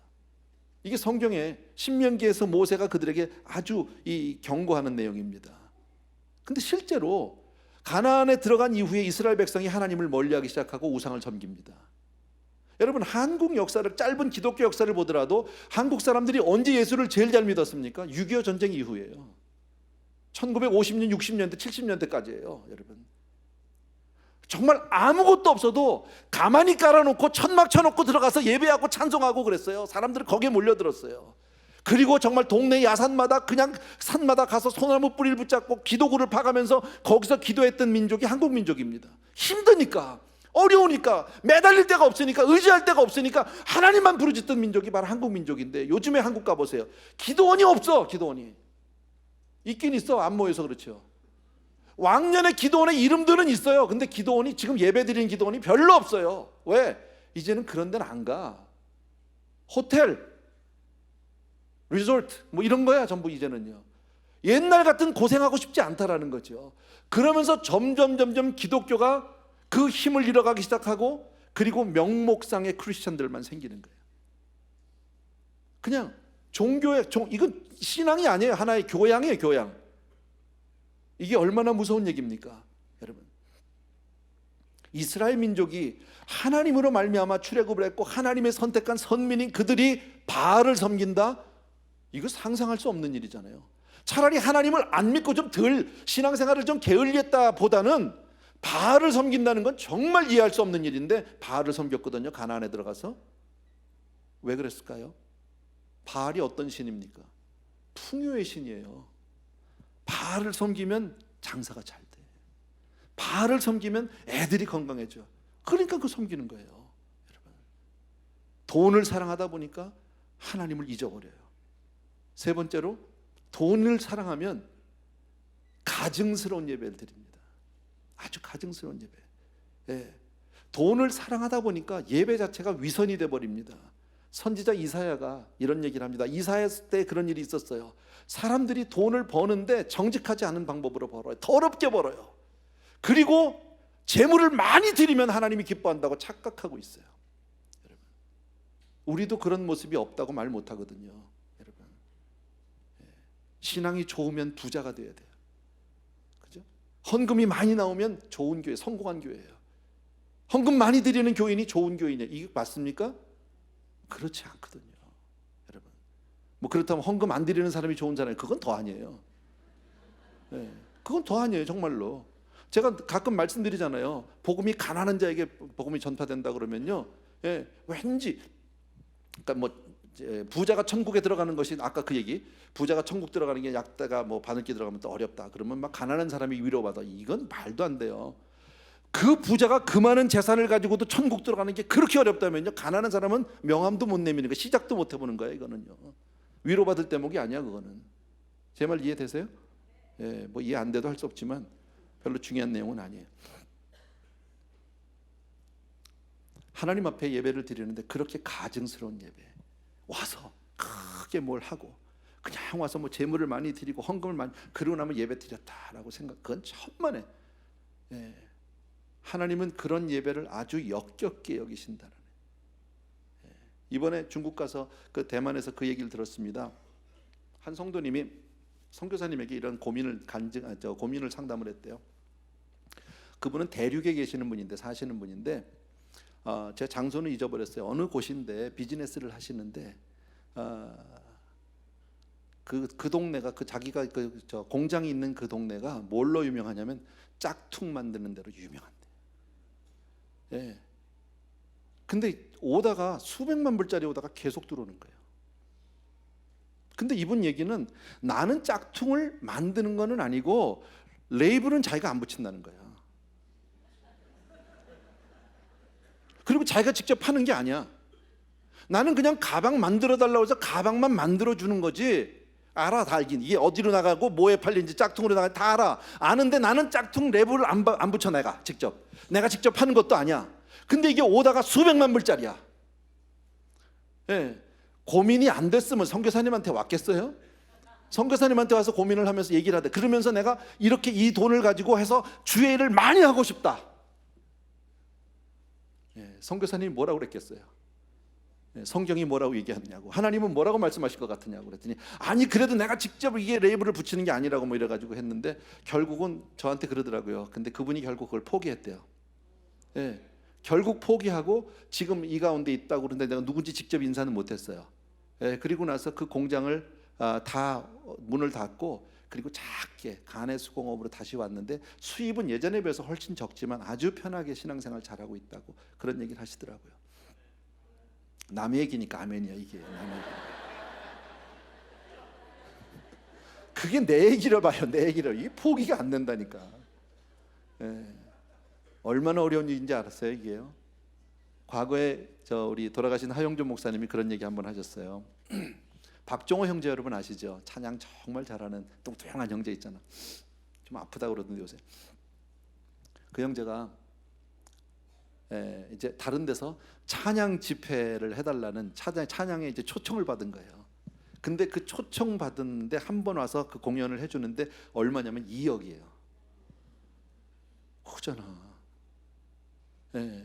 이게 성경에 신명기에서 모세가 그들에게 아주 경고하는 내용입니다. 근데 실제로 가나안에 들어간 이후에 이스라엘 백성이 하나님을 멀리하기 시작하고 우상을 섬깁니다. 여러분, 한국 역사를, 짧은 기독교 역사를 보더라도 한국 사람들이 언제 예수를 제일 잘 믿었습니까? 6.25 전쟁 이후예요. 1950년, 60년대, 70년대까지예요, 여러분. 정말 아무것도 없어도 가만히 깔아놓고 천막 쳐놓고 들어가서 예배하고 찬송하고 그랬어요. 사람들이 거기에 몰려들었어요. 그리고 정말 동네 야산마다, 그냥 산마다 가서 소나무 뿌리를 붙잡고 기도구를 파가면서 거기서 기도했던 민족이 한국 민족입니다. 힘드니까, 어려우니까, 매달릴 데가 없으니까, 의지할 데가 없으니까 하나님만 부르짖던 민족이 바로 한국 민족인데, 요즘에 한국 가보세요. 기도원이 없어. 기도원이 있긴 있어, 안 모여서 그렇죠. 왕년에 기도원의 이름들은 있어요. 근데 기도원이, 지금 예배드리는 기도원이 별로 없어요. 왜? 이제는 그런 데는 안 가. 호텔, 리조트 뭐 이런 거야 전부. 이제는요, 옛날 같은 고생하고 싶지 않다라는 거죠. 그러면서 점점 기독교가 그 힘을 잃어가기 시작하고, 그리고 명목상의 크리스천들만 생기는 거예요. 그냥 이건 신앙이 아니에요. 하나의 교양이에요, 교양. 이게 얼마나 무서운 얘기입니까, 여러분? 이스라엘 민족이 하나님으로 말미암아 출애굽을 했고 하나님의 선택한 선민인 그들이 바알을 섬긴다? 이거 상상할 수 없는 일이잖아요. 차라리 하나님을 안 믿고 좀 덜 신앙생활을 좀 게을리했다 보다는 바알을 섬긴다는 건 정말 이해할 수 없는 일인데 바알을 섬겼거든요, 가나안에 들어가서. 왜 그랬을까요? 바알이 어떤 신입니까? 풍요의 신이에요. 바알을 섬기면 장사가 잘 돼. 바알을 섬기면 애들이 건강해져. 그러니까 그 섬기는 거예요, 여러분. 돈을 사랑하다 보니까 하나님을 잊어버려요. 세 번째로, 돈을 사랑하면 가증스러운 예배를 드립니다. 아주 가증스러운 예배. 예. 돈을 사랑하다 보니까 예배 자체가 위선이 돼버립니다. 선지자 이사야가 이런 얘기를 합니다. 이사야 때 그런 일이 있었어요. 사람들이 돈을 버는데 정직하지 않은 방법으로 벌어요. 더럽게 벌어요. 그리고 재물을 많이 드리면 하나님이 기뻐한다고 착각하고 있어요. 여러분, 우리도 그런 모습이 없다고 말 못하거든요, 여러분. 신앙이 좋으면 부자가 돼야 돼요. 그죠? 헌금이 많이 나오면 좋은 교회, 성공한 교회예요. 헌금 많이 드리는 교인이 좋은 교인이에요. 이게 맞습니까? 그렇지 않거든요, 여러분. 뭐 그렇다면 헌금 안 드리는 사람이 좋은 사람이, 그건 더 아니에요. 네, 그건 더 아니에요, 정말로. 제가 가끔 말씀드리잖아요. 복음이 가난한 자에게 복음이 전파된다 그러면요, 예, 왠지, 그러니까 뭐 부자가 천국에 들어가는 것이, 아까 그 얘기, 부자가 천국 들어가는 게 약다가 뭐 바늘기 들어가면 또 어렵다. 그러면 막 가난한 사람이 위로받아. 이건 말도 안 돼요. 그 부자가 그 많은 재산을 가지고도 천국 들어가는 게 그렇게 어렵다면요, 가난한 사람은 명함도 못 내미는 거, 시작도 못 해보는 거예요. 이거는요, 위로받을 대목이 아니야, 그거는. 제 말 이해되세요? 예, 뭐 이해 안 돼도 할 수 없지만 별로 중요한 내용은 아니에요. 하나님 앞에 예배를 드리는데 그렇게 가증스러운 예배, 와서 크게 뭘 하고 그냥 와서 뭐 재물을 많이 드리고 헌금을 많이 그러고 나면 예배 드렸다라고 생각, 그건 천만에. 예. 하나님은 그런 예배를 아주 역겹게 여기신다는. 예. 이번에 중국 가서 그 대만에서 그 얘기를 들었습니다. 한 성도님이 선교사님에게 이런 고민을 상담을 했대요. 그분은 대륙에 계시는 분인데, 사시는 분인데, 제 장소는 잊어버렸어요. 어느 곳인데 비즈니스를 하시는데, 그 동네가, 자기가 공장이 있는 그 동네가 뭘로 유명하냐면 짝퉁 만드는 데로 유명한데. 예. 근데 오다가 수백만 불짜리 오다가 계속 들어오는 거예요. 근데 이분 얘기는 나는 짝퉁을 만드는 거는 아니고 레이블은 자기가 안 붙인다는 거야. 그리고 자기가 직접 파는 게 아니야. 나는 그냥 가방 만들어 달라고 해서 가방만 만들어 주는 거지. 알아, 다 알긴. 이게 어디로 나가고 뭐에 팔리는지 짝퉁으로 나가 다 알아. 아는데 나는 짝퉁 레벨을 안 붙여. 내가 직접 파는 것도 아니야. 근데 이게 오다가 수백만 불짜리야. 예. 고민이 안 됐으면 선교사님한테 왔겠어요? 선교사님한테 와서 고민을 하면서 얘기를 하대. 그러면서 내가 이렇게 이 돈을 가지고 해서 주의 일을 많이 하고 싶다. 예. 선교사님이 뭐라고 그랬겠어요? 성경이 뭐라고 얘기하느냐고, 하나님은 뭐라고 말씀하실 것 같으냐고 그랬더니, 아니 그래도 내가 직접 이게 레이블을 붙이는 게 아니라고 뭐 이래가지고 했는데, 결국은 저한테 그러더라고요. 근데 그분이 결국 그걸 포기했대요. 예, 결국 포기하고 지금 이 가운데 있다고 그러는데 내가 누군지 직접 인사는 못했어요. 예, 그리고 나서 그 공장을 다 문을 닫고, 그리고 작게 간의 수공업으로 다시 왔는데 수입은 예전에 비해서 훨씬 적지만 아주 편하게 신앙생활 잘하고 있다고 그런 얘기를 하시더라고요. 남의 얘기니까 아멘이야 이게. 그게 내 얘기를 봐요. 내 얘기를. 이게 포기가 안 된다니까. 예. 얼마나 어려운 일인지 알았어요 이게요. 과거에 우리 돌아가신 하용준 목사님이 그런 얘기 한번 하셨어요. 박종호 형제 여러분 아시죠? 찬양 정말 잘하는 뚱뚱한 형제 있잖아. 좀 아프다고 그러던데 요새. 그 형제가 이제 다른 데서 찬양 집회를 해달라는 찬양에 이제 초청을 받은 거예요. 근데 그 초청 받은데 한 번 와서 그 공연을 해주는데 얼마냐면 2억이에요. 크잖아.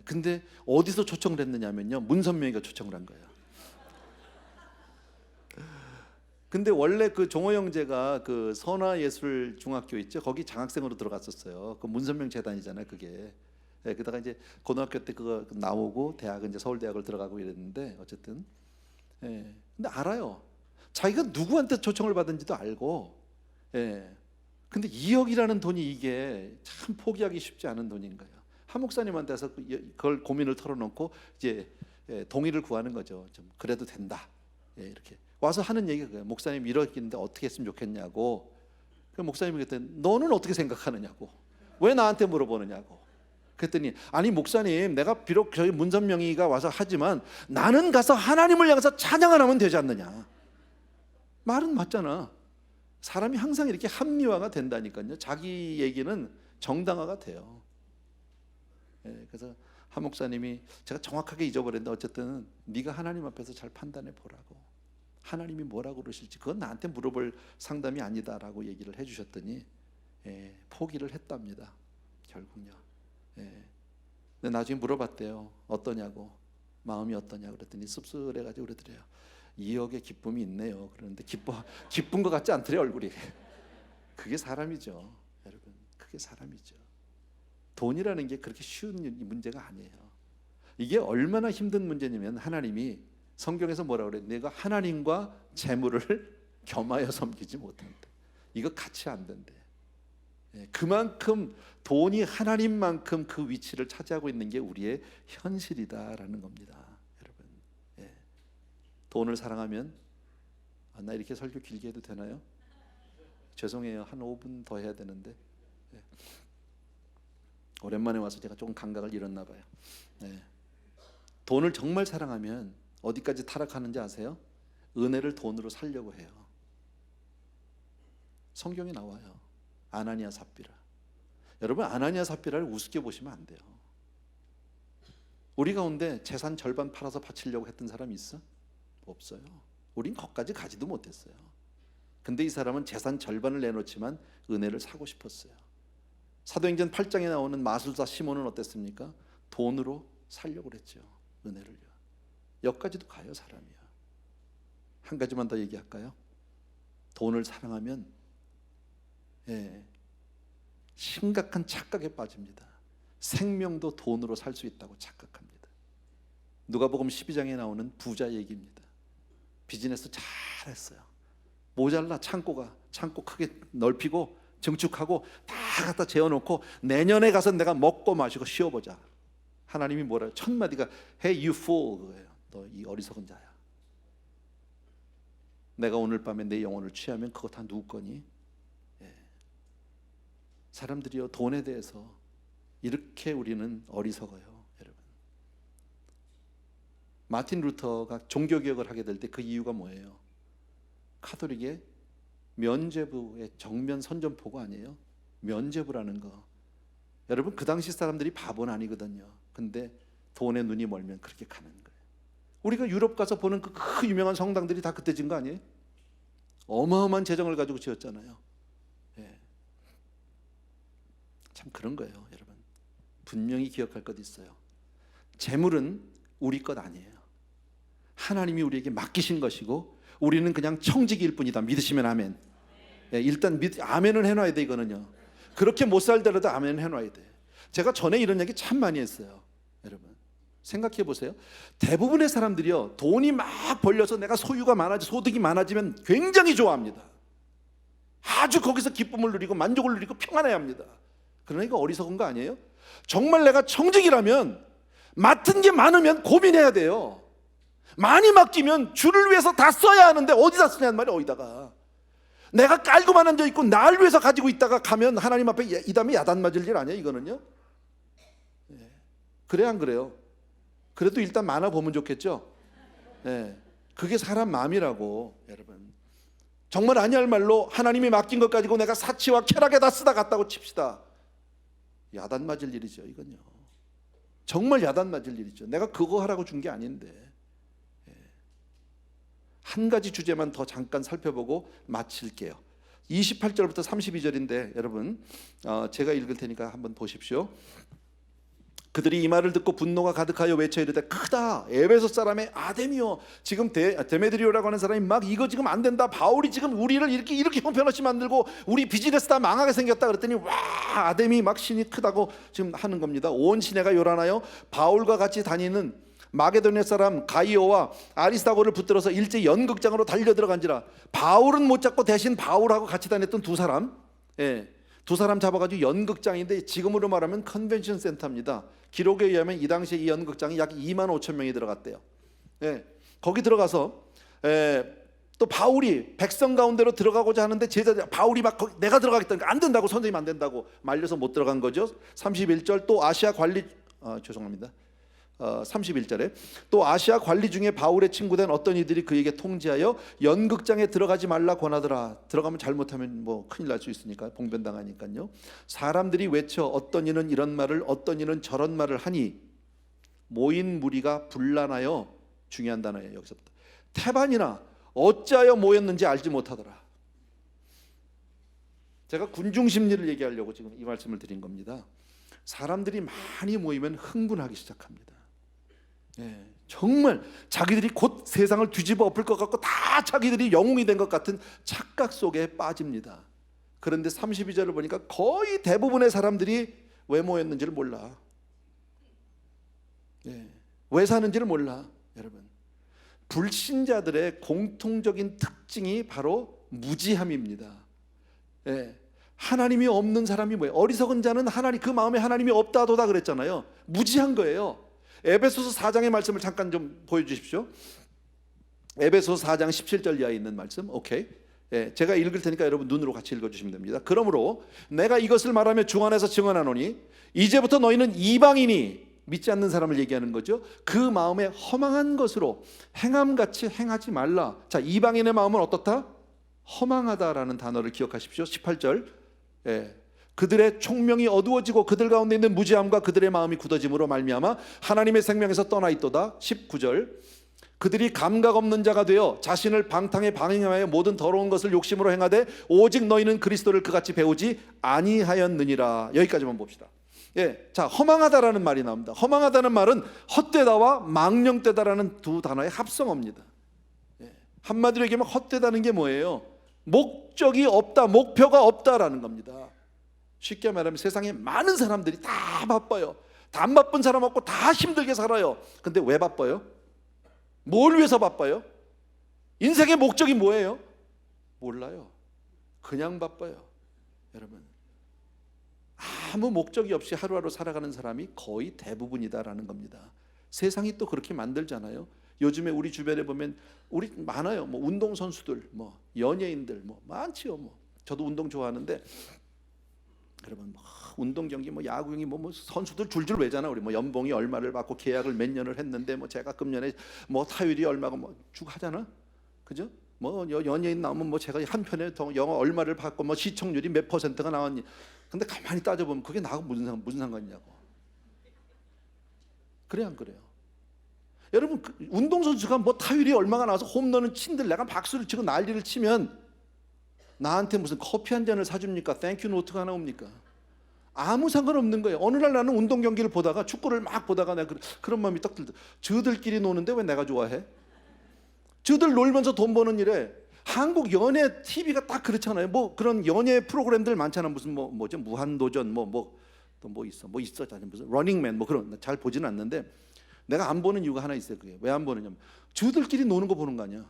근데 어디서 초청을 했느냐면요, 문선명이가 초청을 한 거예요. 근데 원래 그 종호 형제가 그 선화예술중학교 있죠? 거기 장학생으로 들어갔었어요. 그 문선명 재단이잖아요, 그게. 그러다가 이제 고등학교 때 그거 나오고 대학은 이제 서울대학을 들어가고 이랬는데 어쨌든. 근데 알아요. 자기가 누구한테 초청을 받은지도 알고. 근데 2억이라는 돈이 이게 참 포기하기 쉽지 않은 돈인 거예요. 한 목사님한테서 그걸 고민을 털어놓고 이제 동의를 구하는 거죠. 좀 그래도 된다. 이렇게 와서 하는 얘기가 그래요. 목사님 이렇게 있는데 어떻게 했으면 좋겠냐고. 그 목사님이 그랬더니 너는 어떻게 생각하느냐고. 왜 나한테 물어보느냐고. 그랬더니 아니 목사님, 내가 비록 저희 문선명이가 와서 하지만 나는 가서 하나님을 향해서 찬양을 하면 되지 않느냐. 말은 맞잖아. 사람이 항상 이렇게 합리화가 된다니까요. 자기 얘기는 정당화가 돼요. 그래서 한 목사님이, 제가 정확하게 잊어버렸는데 어쨌든 네가 하나님 앞에서 잘 판단해 보라고, 하나님이 뭐라고 그러실지 그건 나한테 물어볼 상담이 아니다라고 얘기를 해주셨더니 포기를 했답니다. 결국요. 근데 나중에 물어봤대요. 어떠냐고, 마음이 어떠냐고 그랬더니 씁쓸해가지고 그러더래요. 2억의 기쁨이 있네요. 그런데 기쁜 것 같지 않더래요 얼굴이. 그게 사람이죠 여러분. 그게 사람이죠. 돈이라는 게 그렇게 쉬운 문제가 아니에요. 이게 얼마나 힘든 문제냐면, 하나님이 성경에서 뭐라고 그래요? 내가 하나님과 재물을 겸하여 섬기지 못한다. 이거 같이 안 된대. 그만큼 돈이 하나님만큼 그 위치를 차지하고 있는 게 우리의 현실이다라는 겁니다. 여러분, 돈을 사랑하면, 나 이렇게 설교 길게 해도 되나요? 죄송해요. 한 5분 더 해야 되는데. 오랜만에 와서 제가 조금 감각을 잃었나 봐요. 돈을 정말 사랑하면 어디까지 타락하는지 아세요? 은혜를 돈으로 살려고 해요. 성경에 나와요. 아나니아 삽비라. 여러분, 아나니아 삽비라를 우습게 보시면 안 돼요. 우리 가운데 재산 절반 팔아서 바치려고 했던 사람이 있어? 없어요. 우린 거기까지 가지도 못했어요. 근데 이 사람은 재산 절반을 내놓지만 은혜를 사고 싶었어요. 사도행전 8장에 나오는 마술사 시몬은 어땠습니까? 돈으로 살려고 그랬죠. 은혜를요. 여기까지도 가요, 사람이요. 한 가지만 더 얘기할까요? 돈을 사랑하면 심각한 착각에 빠집니다. 생명도 돈으로 살 수 있다고 착각합니다. 누가복음 12장에 나오는 부자 얘기입니다. 비즈니스 잘했어요. 모자라 창고 크게 넓히고 증축하고 다 갖다 재워놓고 내년에 가서 내가 먹고 마시고 쉬어보자. 하나님이 뭐라요? 첫 마디가 Hey you fool 그거예요. 너 이 어리석은 자야. 내가 오늘 밤에 내 영혼을 취하면 그거 다 누구 거니? 사람들이요, 돈에 대해서 이렇게 우리는 어리석어요, 여러분. 마틴 루터가 종교개혁을 하게 될 때 그 이유가 뭐예요? 카톨릭의 면죄부의 정면 선전포고 아니에요? 면죄부라는 거. 여러분, 그 당시 사람들이 바보는 아니거든요. 근데 돈에 눈이 멀면 그렇게 가는 거예요. 우리가 유럽 가서 보는 그 유명한 성당들이 다 그때 지은 거 아니에요? 어마어마한 재정을 가지고 지었잖아요. 참 그런 거예요, 여러분. 분명히 기억할 것 있어요. 재물은 우리 것 아니에요. 하나님이 우리에게 맡기신 것이고 우리는 그냥 청지기일 뿐이다. 믿으시면 아멘. 일단 아멘을 해놔야 돼. 이거는요, 그렇게 못 살더라도 아멘 해놔야 돼. 제가 전에 이런 얘기 참 많이 했어요. 여러분 생각해 보세요. 대부분의 사람들이요, 돈이 막 벌려서 내가 소유가 소득이 많아지면 굉장히 좋아합니다. 아주 거기서 기쁨을 누리고 만족을 누리고 평안해야 합니다. 그러니까 어리석은 거 아니에요? 정말 내가 청직이라면 맡은 게 많으면 고민해야 돼요. 많이 맡기면 주를 위해서 다 써야 하는데 어디다 쓰냐는 말이에요. 어디다가 내가 깔고만 앉아 있고 날 위해서 가지고 있다가 가면 하나님 앞에 이 다음에 야단 맞을 일 아니에요, 이거는요? 그래 안 그래요? 그래도 일단 많아 보면 좋겠죠? 그게 사람 마음이라고. 여러분 정말 아니할 말로 하나님이 맡긴 것 가지고 내가 사치와 쾌락에다 쓰다 갔다고 칩시다. 야단 맞을 일이죠, 이건요. 정말 야단 맞을 일이죠. 내가 그거 하라고 준 게 아닌데. 한 가지 주제만 더 잠깐 살펴보고 마칠게요. 28절부터 32절인데 여러분 제가 읽을 테니까 한번 보십시오. 그들이 이 말을 듣고 분노가 가득하여 외쳐 이르되 크다 에베소 사람의 아데미요. 지금 데메드리오라고 하는 사람이 막 이거 지금 안 된다. 바울이 지금 우리를 이렇게 형편없이 만들고 우리 비즈니스 다 망하게 생겼다 그랬더니 와 아데미 막 신이 크다고 지금 하는 겁니다. 온 시내가 요란하여 바울과 같이 다니는 마게도냐 사람 가이오와 아리스다고를 붙들어서 일제 연극장으로 달려 들어간지라. 바울은 못 잡고 대신 바울하고 같이 다녔던 두 사람, 두 사람 잡아가지고 연극장인데 지금으로 말하면 컨벤션 센터입니다. 기록에 의하면 이 당시에 이 연극장이 약 2만 5천 명이 들어갔대요. 거기 들어가서 또 바울이 백성 가운데로 들어가고자 하는데 제자들 바울이 막 내가 들어가겠다니까 안 된다고, 선생님 안 된다고 말려서 못 들어간 거죠. 31절 또 아시아 관리 31절에 또 아시아 관리 중에 바울의 친구된 어떤 이들이 그에게 통지하여 연극장에 들어가지 말라 권하더라. 들어가면 잘못하면 뭐 큰일 날 수 있으니까 봉변당하니까요. 사람들이 외쳐 어떤 이는 이런 말을 어떤 이는 저런 말을 하니 모인 무리가 분란하여, 중요한 단어예요. 여기서부터 태반이나 어찌하여 모였는지 알지 못하더라. 제가 군중 심리를 얘기하려고 지금 이 말씀을 드린 겁니다. 사람들이 많이 모이면 흥분하기 시작합니다. 정말 자기들이 곧 세상을 뒤집어 엎을 것 같고 다 자기들이 영웅이 된 것 같은 착각 속에 빠집니다. 그런데 32절을 보니까 거의 대부분의 사람들이 왜 모였는지를 몰라. 왜 사는지를 몰라. 여러분 불신자들의 공통적인 특징이 바로 무지함입니다. 하나님이 없는 사람이 뭐예요? 어리석은 자는 하나님, 그 마음에 하나님이 없다 하도다 그랬잖아요. 무지한 거예요. 에베소서 4장의 말씀을 잠깐 좀 보여주십시오. 에베소서 4장 17절 이하에 있는 말씀. 오케이. 제가 읽을 테니까 여러분 눈으로 같이 읽어주시면 됩니다. 그러므로 내가 이것을 말하며 주 안에서 증언하노니 이제부터 너희는 이방인이, 믿지 않는 사람을 얘기하는 거죠, 그 마음에 허망한 것으로 행함같이 행하지 말라. 자, 이방인의 마음은 어떻다? 허망하다라는 단어를 기억하십시오. 18절 그들의 총명이 어두워지고 그들 가운데 있는 무지함과 그들의 마음이 굳어짐으로 말미암아 하나님의 생명에서 떠나 있도다. 19절 그들이 감각 없는 자가 되어 자신을 방탕에 방행하여 모든 더러운 것을 욕심으로 행하되 오직 너희는 그리스도를 그같이 배우지 아니하였느니라. 여기까지만 봅시다. 예, 자, 허망하다라는 말이 나옵니다. 허망하다는 말은 헛되다와 망령되다라는 두 단어의 합성어입니다. 예, 한마디로 얘기하면 헛되다는 게 뭐예요? 목적이 없다, 목표가 없다라는 겁니다. 쉽게 말하면 세상에 많은 사람들이 다 바빠요. 다 안 바쁜 사람 없고 다 힘들게 살아요. 근데 왜 바빠요? 뭘 위해서 바빠요? 인생의 목적이 뭐예요? 몰라요. 그냥 바빠요. 여러분, 아무 목적이 없이 하루하루 살아가는 사람이 거의 대부분이다라는 겁니다. 세상이 또 그렇게 만들잖아요. 요즘에 우리 주변에 보면 우리 많아요. 뭐 운동 선수들, 뭐 연예인들, 뭐 많지요. 뭐 저도 운동 좋아하는데 여러분, 운동 경기, 뭐 야구 경기, 뭐 선수들 줄줄 외잖아. 우리 뭐 연봉이 얼마를 받고 계약을 몇 년을 했는데 뭐 제가 금년에 뭐 타율이 얼마고 뭐 쭉 하잖아. 그죠? 뭐 연예인 나오면 뭐 제가 한 편에 영화 얼마를 받고 뭐 시청률이 몇 퍼센트가 나왔니? 근데 가만히 따져보면 그게 나하고 무슨 상관이냐고. 그래 안 그래요? 여러분, 운동선수가 뭐 타율이 얼마가 나와서 홈런을 친들 내가 박수를 치고 난리를 치면 나한테 무슨 커피 한 잔을 사줍니까? 땡큐 노트가 하나 옵니까? 아무 상관없는 거예요. 어느 날 나는 운동 경기를 보다가 축구를 막 보다가 내가 그런 마음이 딱 들다. 저들끼리 노는데 왜 내가 좋아해? 저들 놀면서 돈 버는 일에 한국 연예 TV가 딱 그렇잖아요. 뭐 그런 연예 프로그램들 많잖아. 무슨 뭐죠? 무한도전 또 뭐 있어 무슨 러닝맨 뭐 그런 잘 보지는 않는데 내가 안 보는 이유가 하나 있어요. 그게 왜 안 보느냐면 저들끼리 노는 거 보는 거 아니야.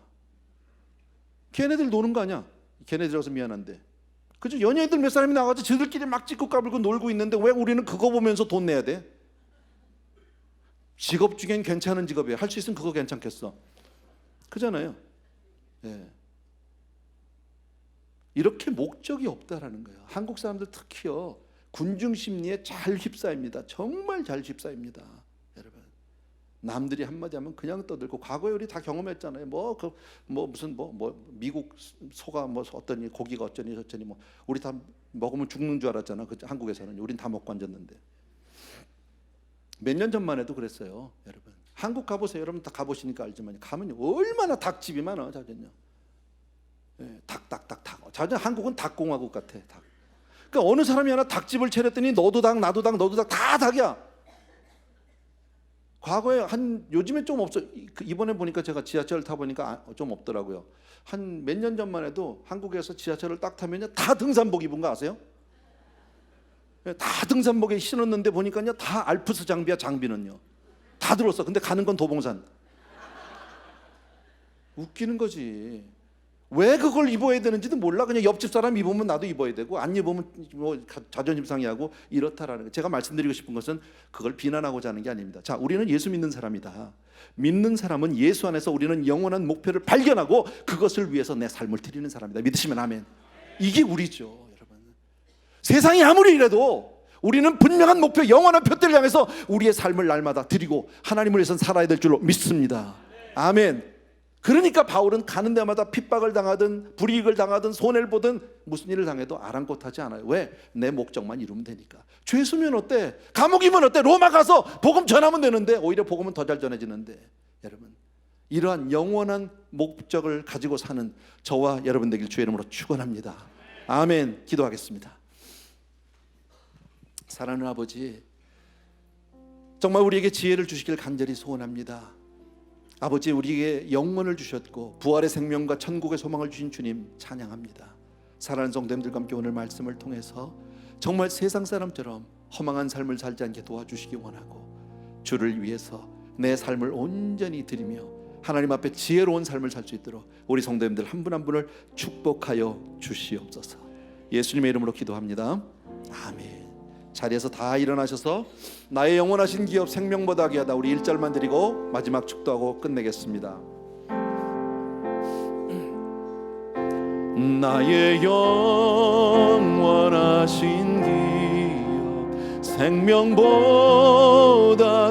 걔네들 노는 거 아니야. 걔네들이라서 미안한데 그죠? 연예인들 몇 사람이 나가서 저들끼리 막 찍고 까불고 놀고 있는데 왜 우리는 그거 보면서 돈 내야 돼? 직업 중엔 괜찮은 직업이에요. 할 수 있으면 그거 괜찮겠어. 그잖아요. 예. 이렇게 목적이 없다라는 거예요. 한국 사람들 특히요 군중 심리에 잘 휩싸입니다. 정말 잘 휩싸입니다. 여러분, 남들이 한마디 하면 그냥 떠들고 과거에 우리 다 경험했잖아요. 무슨 미국 소가 뭐 어떠니 고기가 어쩌니 저쩌니 뭐 우리 다 먹으면 죽는 줄 알았잖아. 그 한국에서는 우린 다 먹고 앉았는데 몇 년 전만 해도 그랬어요. 여러분, 한국 가보세요. 여러분 다 가보시니까 알지만 가면 얼마나 닭집이 많아. 자전요. 예, 닭. 자전 한국은 닭공화국 같아. 닭. 그러니까 어느 사람이 하나 닭집을 차렸더니 너도 닭, 나도 닭, 너도 닭, 다 닭이야. 과거에 요즘에 좀 없어. 이번에 보니까 제가 지하철을 타 보니까 좀 없더라고요. 한 몇 년 전만 해도 한국에서 지하철을 딱 타면요 다 등산복 입은 거 아세요? 다 등산복에 신었는데 보니까요 다 알프스 장비야. 장비는요 다 들었어. 근데 가는 건 도봉산. 웃기는 거지. 왜 그걸 입어야 되는지도 몰라. 그냥 옆집 사람 입으면 나도 입어야 되고 안 입으면 뭐 자존심 상해하고 이렇다라는 거. 제가 말씀드리고 싶은 것은 그걸 비난하고자 하는 게 아닙니다. 자, 우리는 예수 믿는 사람이다. 믿는 사람은 예수 안에서 우리는 영원한 목표를 발견하고 그것을 위해서 내 삶을 드리는 사람이다. 믿으시면 아멘. 이게 우리죠, 여러분. 세상이 아무리 이래도 우리는 분명한 목표, 영원한 표대를 향해서 우리의 삶을 날마다 드리고 하나님을 위해서 살아야 될 줄로 믿습니다. 아멘. 그러니까 바울은 가는 데마다 핍박을 당하든 불이익을 당하든 손해를 보든 무슨 일을 당해도 아랑곳하지 않아요. 왜? 내 목적만 이루면 되니까. 죄수면 어때? 감옥이면 어때? 로마 가서 복음 전하면 되는데 오히려 복음은 더 잘 전해지는데. 여러분, 이러한 영원한 목적을 가지고 사는 저와 여러분 되길 주의 이름으로 축원합니다. 아멘. 기도하겠습니다. 사랑하는 아버지, 정말 우리에게 지혜를 주시길 간절히 소원합니다. 아버지, 우리에게 영혼을 주셨고 부활의 생명과 천국의 소망을 주신 주님 찬양합니다. 사랑하는 성도님들과 함께 오늘 말씀을 통해서 정말 세상 사람처럼 허망한 삶을 살지 않게 도와주시기 원하고 주를 위해서 내 삶을 온전히 드리며 하나님 앞에 지혜로운 삶을 살 수 있도록 우리 성도님들 한 분 한 분을 축복하여 주시옵소서. 예수님의 이름으로 기도합니다. 아멘. 자리에서 다 일어나셔서 나의 영원하신 기업 생명보다 귀하다 우리 1절만 드리고 마지막 축도하고 끝내겠습니다. 나의 영원하신 기업 생명보다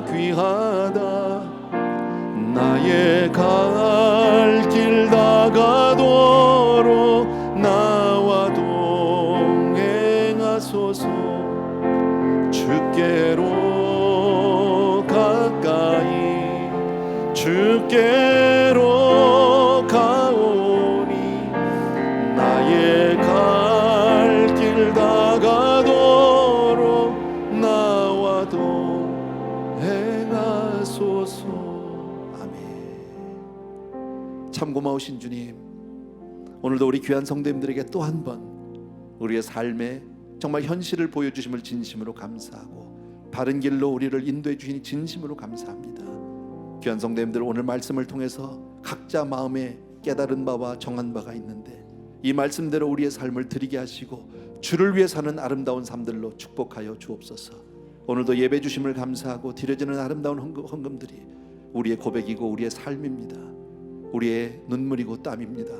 귀하다. 나의 갈 길 다가도록 나와 동행하소서. 주께로 가까이 주께로 가오니 나의 갈 길 다가도록 나와도 행하소서. 아멘. 참 고마우신 주님, 오늘도 우리 귀한 성도님들에게 또 한 번 우리의 삶에 정말 현실을 보여주심을 진심으로 감사하고 바른 길로 우리를 인도해 주시니 진심으로 감사합니다. 귀한 성도님들, 오늘 말씀을 통해서 각자 마음에 깨달은 바와 정한 바가 있는데 이 말씀대로 우리의 삶을 드리게 하시고 주를 위해 사는 아름다운 삶들로 축복하여 주옵소서. 오늘도 예배 주심을 감사하고 드려지는 아름다운 헌금들이 우리의 고백이고 우리의 삶입니다. 우리의 눈물이고 땀입니다.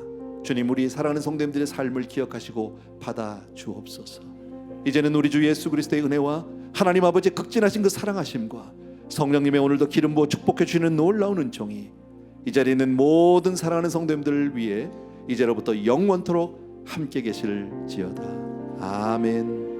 주님, 우리 사랑하는 성도님들의 삶을 기억하시고 받아 주옵소서. 이제는 우리 주 예수 그리스도의 은혜와 하나님 아버지의 극진하신 그 사랑하심과 성령님의 오늘도 기름 부어 축복해 주시는 놀라운 은총이 이 자리에 있는 모든 사랑하는 성도님들을 위해 이제로부터 영원토록 함께 계실지어다. 아멘.